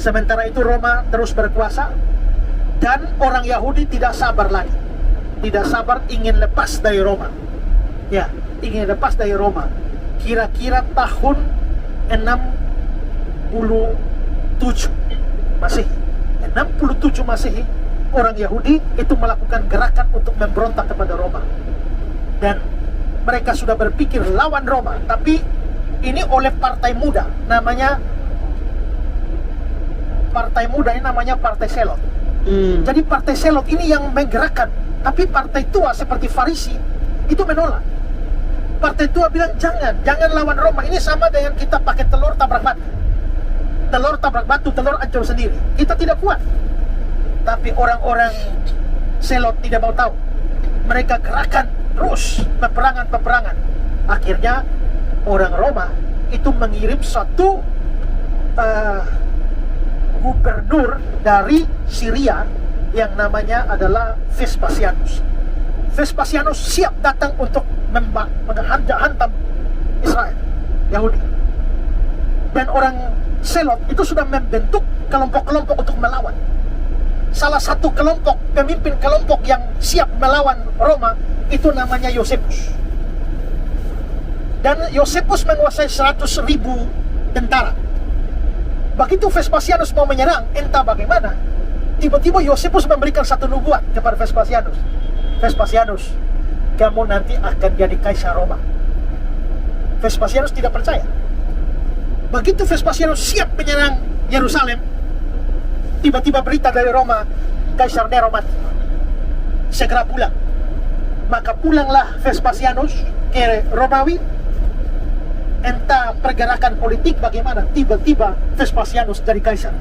Sementara itu Roma terus berkuasa, dan orang Yahudi tidak sabar lagi. Tidak sabar, ingin lepas dari Roma. Ya, ingin lepas dari Roma. Kira-kira tahun 67 Masehi. 67 Masehi, orang Yahudi itu melakukan gerakan untuk memberontak kepada Roma. Dan mereka sudah berpikir lawan Roma, tapi ini oleh partai muda, namanya Partai Selot. Jadi Partai Selot ini yang menggerakkan, tapi partai tua seperti Farisi itu menolak. Partai tua bilang jangan lawan Roma, ini sama dengan kita pakai telur tabrak batu, telur hancur sendiri. Kita tidak kuat. Tapi orang-orang Selot tidak mau tahu. Mereka gerakan terus peperangan. Akhirnya orang Roma itu mengirim satu gubernur dari Syria yang namanya adalah Vespasianus. Vespasianus siap datang untuk menghantam Israel, Yahudi. Dan orang Selot itu sudah membentuk kelompok-kelompok untuk melawan. Salah satu pemimpin kelompok yang siap melawan Roma itu namanya Yosepus. Dan Yosepus menguasai 100.000 tentara. Begitu Vespasianus mau menyerang, entah bagaimana, tiba-tiba Yosepus memberikan satu nubuat kepada Vespasianus. Vespasianus, kamu nanti akan jadi kaisar Roma. Vespasianus tidak percaya. Begitu Vespasianus siap menyerang Yerusalem, tiba-tiba berita dari Roma, Kaisar Nero mati. Segera pulang. Maka pulanglah Vespasianus ke Romawi. Entah pergerakan politik bagaimana, tiba-tiba Vespasianus jadi kaisar.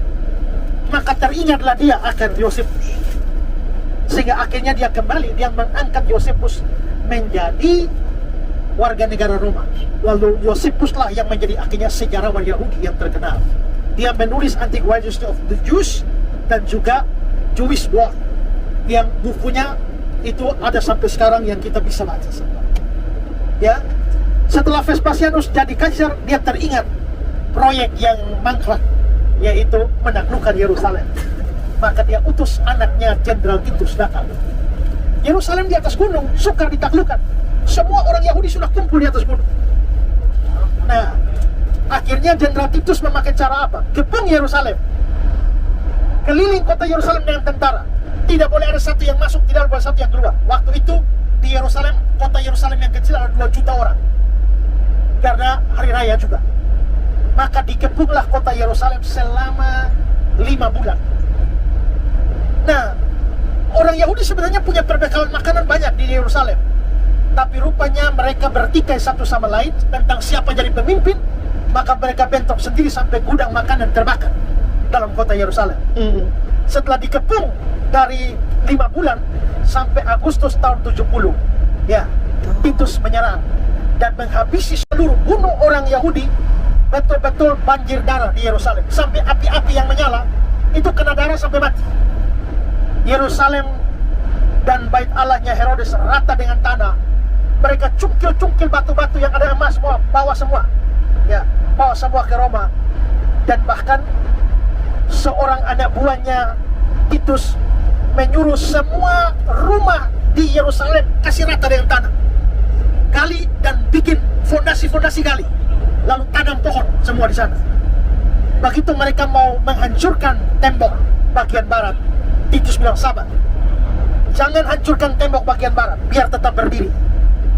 Maka teringatlah dia akan Yosepus. Sehingga akhirnya dia kembali, dia mengangkat Yosepus menjadi warga negara Roma. Lalu Yosepus lah yang menjadi akhirnya sejarawan Yahudi yang terkenal. Dia menulis Antiquity of the Jews dan juga Jewish War, yang bukunya itu ada sampai sekarang yang kita bisa baca. Ya, setelah Vespasianus jadi kaisar, dia teringat proyek yang mangkrak, yaitu menaklukkan Yerusalem. Maka dia utus anaknya Jenderal Titus datang. Yerusalem di atas gunung, sukar ditaklukkan. Semua orang Yahudi sudah kumpul di atas gunung. Nah, akhirnya Jenderal Titus memakai cara apa? Kepung Yerusalem, keliling kota Yerusalem dengan tentara. Tidak boleh ada satu yang masuk, tidak boleh satu yang keluar. Waktu itu di Yerusalem, kota Yerusalem yang kecil ada 2 juta orang, karena hari raya juga. Maka dikepunglah kota Yerusalem selama 5 bulan. Nah, orang Yahudi sebenarnya punya perbekalan makanan banyak di Yerusalem, tapi rupanya mereka bertikai satu sama lain tentang siapa jadi pemimpin. Maka mereka bentuk sendiri sampai gudang makanan terbakar dalam kota Yerusalem. Setelah dikepung dari 5 bulan sampai Agustus tahun 70, ya, Titus menyerang dan menghabisi seluruh, bunuh orang Yahudi. Betul-betul banjir darah di Yerusalem, sampai api-api yang menyala itu kena darah sampai mati. Yerusalem dan bait Allahnya Herodes rata dengan tanah. Mereka cungkil-cungkil batu-batu yang ada emas, bawa semua, ya, bawa semua ke Roma. Dan bahkan seorang anak buahnya Titus menyuruh semua rumah di Yerusalem kasih rata dengan tanah, gali dan bikin fondasi-fondasi gali, lalu tanam pohon semua di sana. Begitu mereka mau menghancurkan tembok bagian barat, Titus bilang, sabar, jangan hancurkan tembok bagian barat, biar tetap berdiri,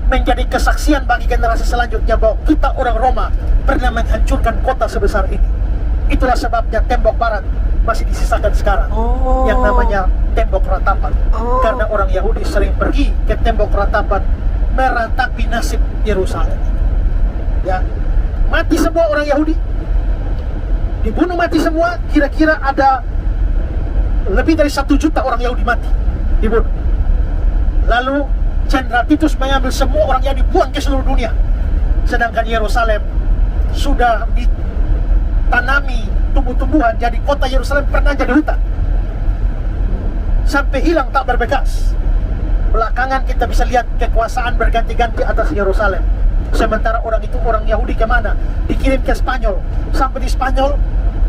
menjadi kesaksian bagi generasi selanjutnya bahwa kita orang Roma pernah menghancurkan kota sebesar ini. Itulah sebabnya tembok barat masih disisakan sekarang, yang namanya tembok ratapan. Karena orang Yahudi sering pergi ke tembok ratapan meratapi nasib Yerusalem. Ya, mati semua orang Yahudi, dibunuh mati semua. Kira-kira ada lebih dari 1 juta orang Yahudi mati, dibunuh. Lalu Jenderal Titus mengambil semua orang yang dibuang ke seluruh dunia. Sedangkan Yerusalem sudah ditanami tumbuh-tumbuhan, jadi kota Yerusalem pernah jadi hutan, sampai hilang tak berbekas. Belakangan kita bisa lihat kekuasaan berganti-ganti atas Yerusalem. Sementara orang itu, orang Yahudi kemana? Dikirim ke Spanyol. Sampai di Spanyol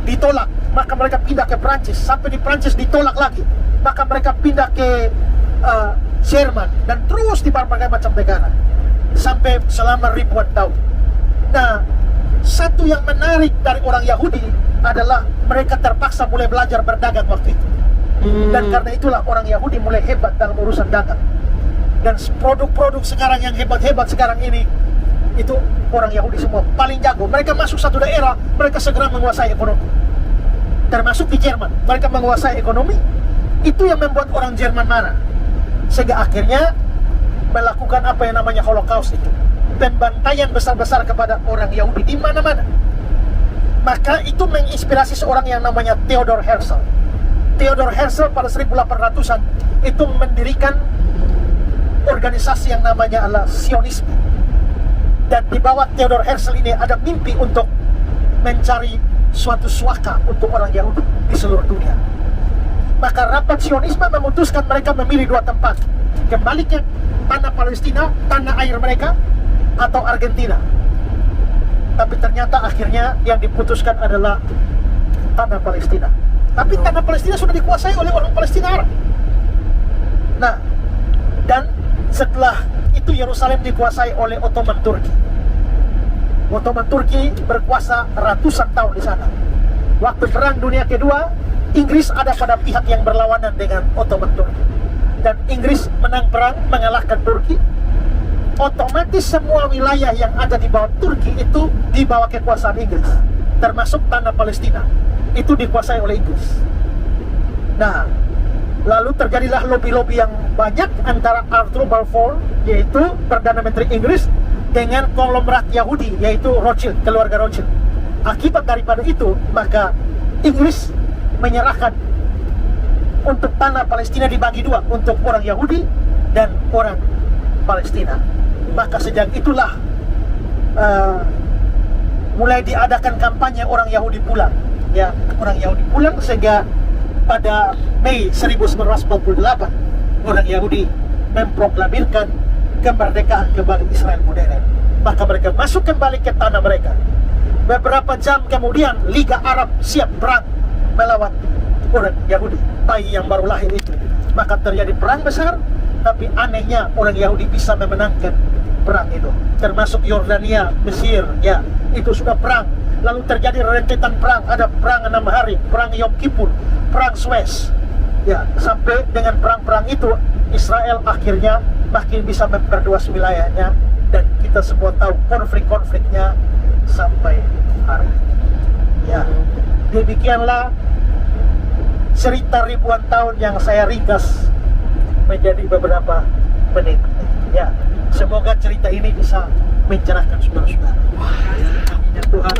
ditolak maka mereka pindah ke Prancis. Sampai di Prancis ditolak lagi, maka mereka pindah ke Jerman, dan terus di berbagai macam negara sampai selama ribuan tahun. Nah, satu yang menarik dari orang Yahudi adalah mereka terpaksa mulai belajar berdagang waktu itu. Dan karena itulah orang Yahudi mulai hebat dalam urusan dagang. Dan produk-produk sekarang yang hebat-hebat sekarang ini, itu orang Yahudi semua paling jago. Mereka masuk satu daerah, mereka segera menguasai ekonomi. Termasuk di Jerman, mereka menguasai ekonomi. Itu yang membuat orang Jerman marah, sehingga akhirnya melakukan apa yang namanya Holocaust itu, pembantaian besar-besar kepada orang Yahudi di mana-mana. Maka itu menginspirasi seorang yang namanya Theodor Herzl. Theodor Herzl pada 1800-an itu mendirikan organisasi yang namanya adalah Zionisme. Dan di bawah Theodor Herzl ini ada mimpi untuk mencari suatu suaka untuk orang Yahudi di seluruh dunia. Maka rapat Zionisme memutuskan mereka memilih dua tempat: kembali ke tanah Palestina, tanah air mereka, atau Argentina. Tapi ternyata akhirnya yang diputuskan adalah tanah Palestina. Tapi tanah Palestina sudah dikuasai oleh orang Palestina Arab. Nah, dan setelah itu Yerusalem dikuasai oleh Ottoman Turki. Ottoman Turki berkuasa ratusan tahun di sana. Waktu Perang Dunia Kedua, Inggris ada pada pihak yang berlawanan dengan Ottoman Turki. Dan Inggris menang perang, mengalahkan Turki. Otomatis semua wilayah yang ada di bawah Turki itu di bawah kekuasaan Inggris, termasuk tanah Palestina itu dikuasai oleh Inggris. Nah, lalu terjadilah lobby-lobby yang banyak antara Arthur Balfour, yaitu Perdana Menteri Inggris, dengan konglomerat Yahudi, yaitu Rothschild, keluarga Rothschild. Akibat daripada itu, maka Inggris menyerahkan untuk tanah Palestina dibagi dua, untuk orang Yahudi dan orang Palestina. Maka sejak itulah mulai diadakan kampanye orang Yahudi pulang. Ya, orang Yahudi pulang, sehingga pada Mei 1948 orang Yahudi memproklamirkan kemerdekaan kembali Israel modern. Maka mereka masuk kembali ke tanah mereka. Beberapa jam kemudian Liga Arab siap perang melawan orang Yahudi, bayi yang baru lahir itu. Maka terjadi perang besar, tapi anehnya orang Yahudi bisa memenangkan perang itu. Termasuk Yordania, Mesir, ya, itu sudah perang. Lalu terjadi rentetan perang, ada perang 6 hari, perang Yom Kippur, perang Suez. Ya, sampai dengan perang-perang itu Israel akhirnya makin bisa memperluas wilayahnya, dan kita semua tahu konflik-konfliknya sampai hari ini. Ya, demikianlah cerita ribuan tahun yang saya ringkas menjadi beberapa menit. Ya, semoga cerita ini bisa mencerahkan saudara-saudara. Ya Tuhan.